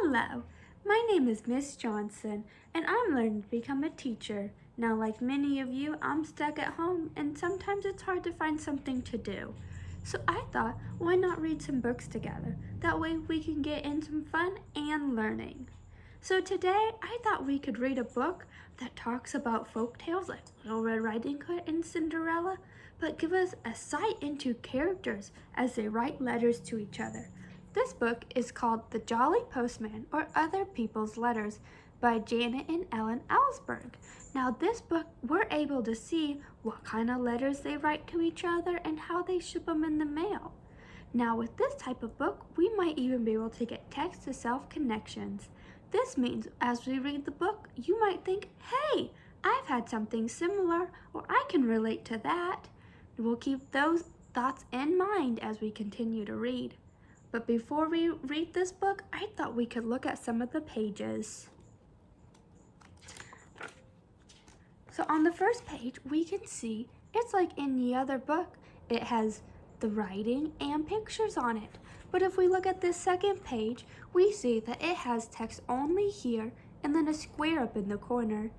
Hello, my name is Miss Johnson, and I'm learning to become a teacher. Now, like many of you, I'm stuck at home, and sometimes it's hard to find something to do. So I thought, why not read some books together? That way we can get in some fun and learning. So today, I thought we could read a book that talks about folk tales like Little Red Riding Hood and Cinderella, but give us a sight into characters as they write letters to each other. This book is called The Jolly Postman or Other People's Letters by Janet and Ellen Ellsberg. Now this book, we're able to see what kind of letters they write to each other and how they ship them in the mail. Now with this type of book, we might even be able to get text-to-self connections. This means as we read the book, you might think, hey, I've had something similar, or I can relate to that. We'll keep those thoughts in mind as we continue to read. But before we read this book, I thought we could look at some of the pages. So on the first page, we can see it's like any other book. It has the writing and pictures on it. But if we look at this second page, we see that it has text only here and then a square up in the corner.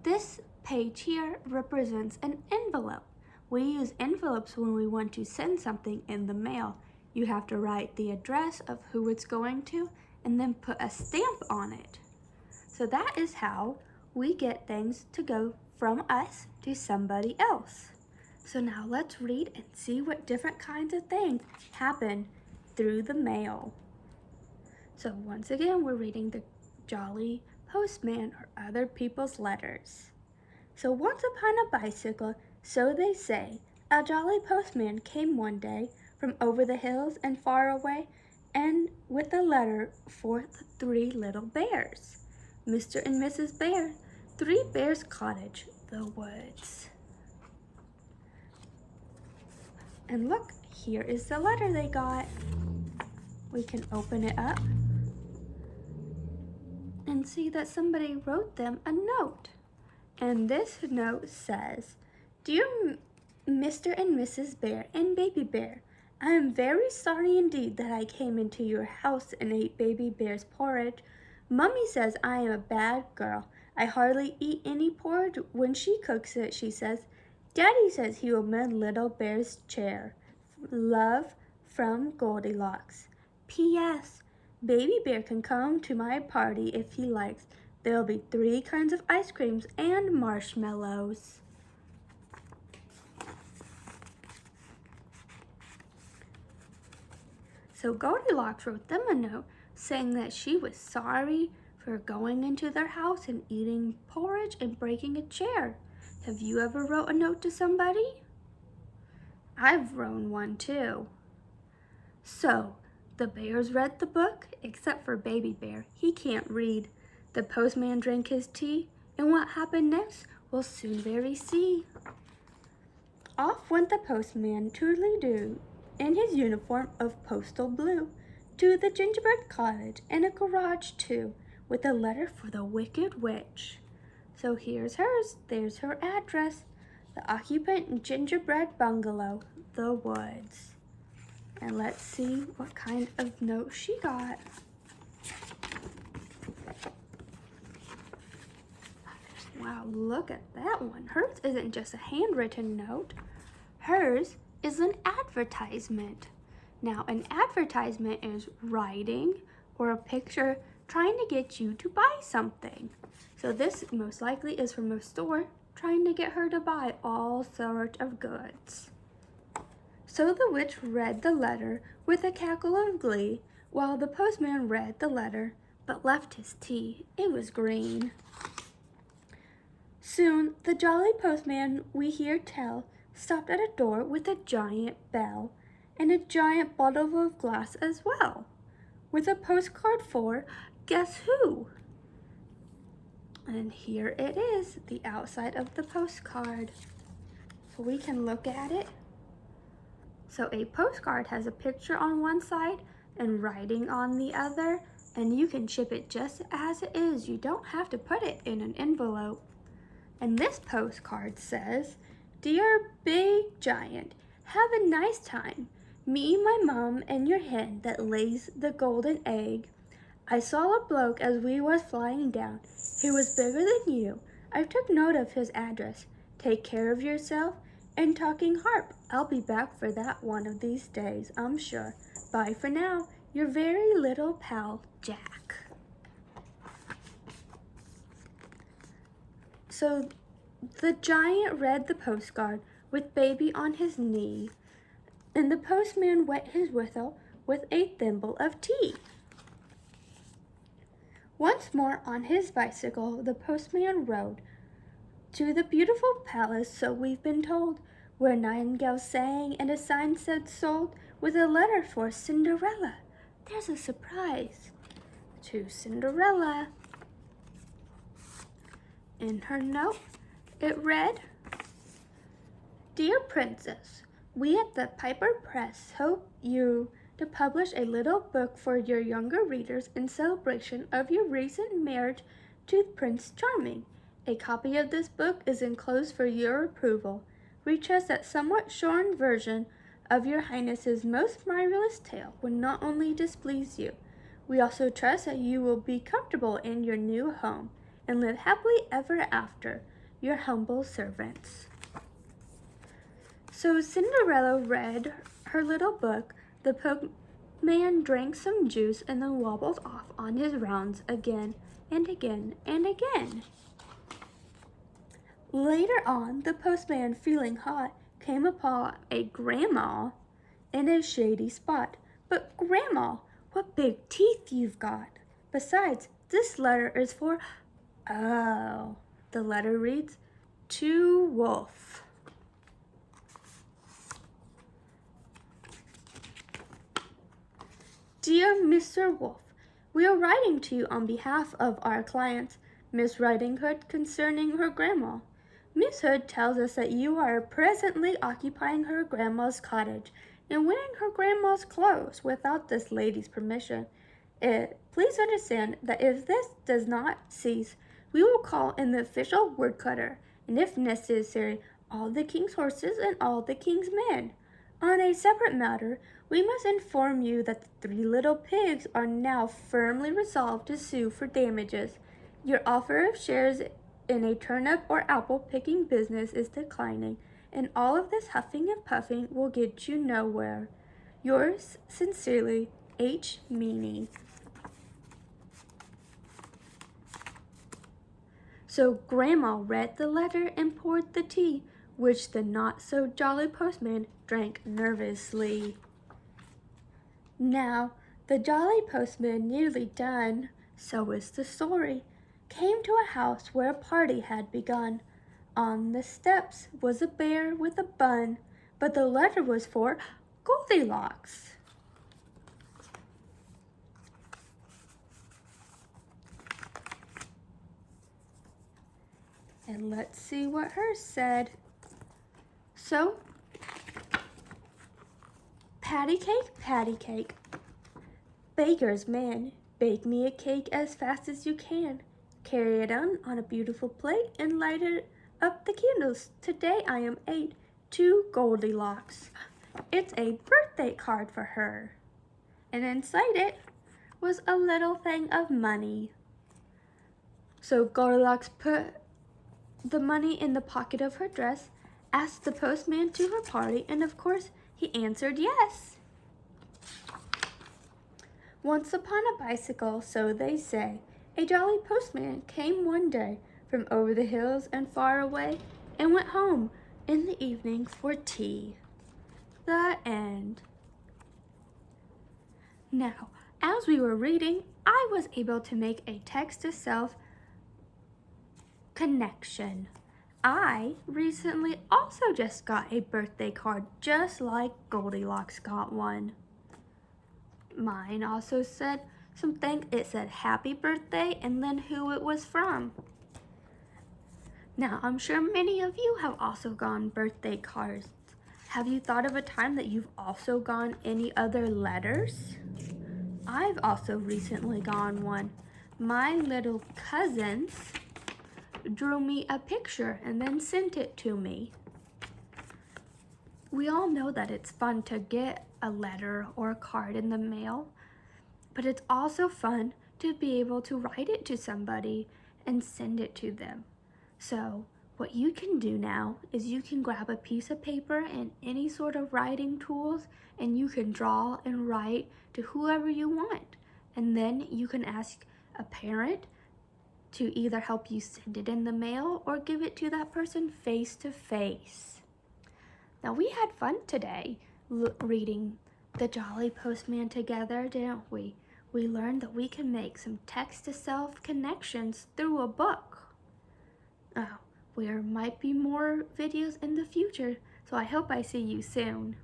This page here represents an envelope. We use envelopes when we want to send something in the mail. You have to write the address of who it's going to and then put a stamp on it. So that is how we get things to go from us to somebody else. So now let's read and see what different kinds of things happen through the mail. So once again, we're reading The Jolly Postman or Other People's Letters. So once upon a bicycle, so they say, a jolly postman came one day from over the hills and far away, and with a letter for the 3 little bears. Mr. and Mrs. Bear, 3 Bears Cottage, the woods. And look, here is the letter they got. We can open it up and see that somebody wrote them a note. And this note says, Dear Mr. and Mrs. Bear and Baby Bear, I am very sorry indeed that I came into your house and ate Baby Bear's porridge. Mummy says I am a bad girl. I hardly eat any porridge when she cooks it, she says. Daddy says he will mend Little Bear's chair. Love from Goldilocks. P.S. Baby Bear can come to my party if he likes. There'll be 3 kinds of ice creams and marshmallows. So Goldilocks wrote them a note saying that she was sorry for going into their house and eating porridge and breaking a chair. Have you ever wrote a note to somebody? I've wrote one too. So the bears read the book, except for Baby Bear. He can't read. The postman drank his tea, and what happened next we'll soon very see. Off went the postman, toodly-doo, in his uniform of postal blue, to the gingerbread cottage and a garage too, with a letter for the Wicked Witch. So here's hers, there's her address, the occupant gingerbread bungalow, the woods. And let's see what kind of note she got. Wow, look at that one. Hers isn't just a handwritten note. Hers is an advertisement. Now, an advertisement is writing or a picture trying to get you to buy something. So this most likely is from a store trying to get her to buy all sorts of goods. So the witch read the letter with a cackle of glee, while the postman read the letter but left his tea. It was green. Soon the jolly postman, we hear tell, stopped at a door with a giant bell and a giant bottle of glass as well, with a postcard for guess who? And here it is, the outside of the postcard. So we can look at it. So a postcard has a picture on one side and writing on the other, and you can ship it just as it is. You don't have to put it in an envelope. And this postcard says, Dear Big Giant, have a nice time. Me, my mom, and your hen that lays the golden egg. I saw a bloke as we was flying down. He was bigger than you. I took note of his address. Take care of yourself. And talking harp, I'll be back for that one of these days, I'm sure. Bye for now. Your very little pal, Jack. So the giant read the postcard with baby on his knee, and the postman wet his whistle with a thimble of tea. Once more on his bicycle, the postman rode to the beautiful palace, so we've been told, where nightingales sang and a sign said sold, with a letter for Cinderella. There's a surprise to Cinderella. In her note, it read, Dear Princess, we at the Piper Press hope you to publish a little book for your younger readers in celebration of your recent marriage to Prince Charming. A copy of this book is enclosed for your approval. We trust that somewhat shortened version of your Highness's most marvelous tale will not only displease you, we also trust that you will be comfortable in your new home and live happily ever after. Your humble servants. So Cinderella read her little book. The postman drank some juice and then wobbled off on his rounds again and again and again. Later on, the postman, feeling hot, came upon a grandma in a shady spot. But Grandma, what big teeth you've got! Besides, this letter is for... Oh, the letter reads, To Wolf. Dear Mr. Wolf, we are writing to you on behalf of our clients, Miss Riding Hood, concerning her grandma. Miss Hood tells us that you are presently occupying her grandma's cottage and wearing her grandma's clothes without this lady's permission. Please understand that if this does not cease, we will call in the official woodcutter, and if necessary, all the king's horses and all the king's men. On a separate matter, we must inform you that the 3 little pigs are now firmly resolved to sue for damages. Your offer of shares in a turnip or apple picking business is declining, and all of this huffing and puffing will get you nowhere. Yours sincerely, H. Meany. So Grandma read the letter and poured the tea, which the not-so-jolly postman drank nervously. Now, the jolly postman, nearly done, so is the story, came to a house where a party had begun. On the steps was a bear with a bun, but the letter was for Goldilocks. And let's see what hers said. So, patty cake, baker's man, bake me a cake as fast as you can. Carry it on a beautiful plate and light it up the candles. Today I am 8 to Goldilocks. It's a birthday card for her. And inside it was a little thing of money. So Goldilocks put the money in the pocket of her dress, asked the postman to her party, and of course he answered yes. Once upon a bicycle, so they say, a jolly postman came one day from over the hills and far away, and went home in the evening for tea. The end. Now, as we were reading, I was able to make a text-to-self connection. I recently also just got a birthday card, just like Goldilocks got one. Mine also said something. It said happy birthday and then who it was from. Now, I'm sure many of you have also gotten birthday cards. Have you thought of a time that you've also gotten any other letters? I've also recently gotten one. My little cousins drew me a picture and then sent it to me. We all know that it's fun to get a letter or a card in the mail, but it's also fun to be able to write it to somebody and send it to them. So what you can do now is you can grab a piece of paper and any sort of writing tools, and you can draw and write to whoever you want. And then you can ask a parent to either help you send it in the mail or give it to that person face to face. Now we had fun today reading The Jolly Postman together, didn't we? We learned that we can make some text-to-self connections through a book. There might be more videos in the future, so I hope I see you soon.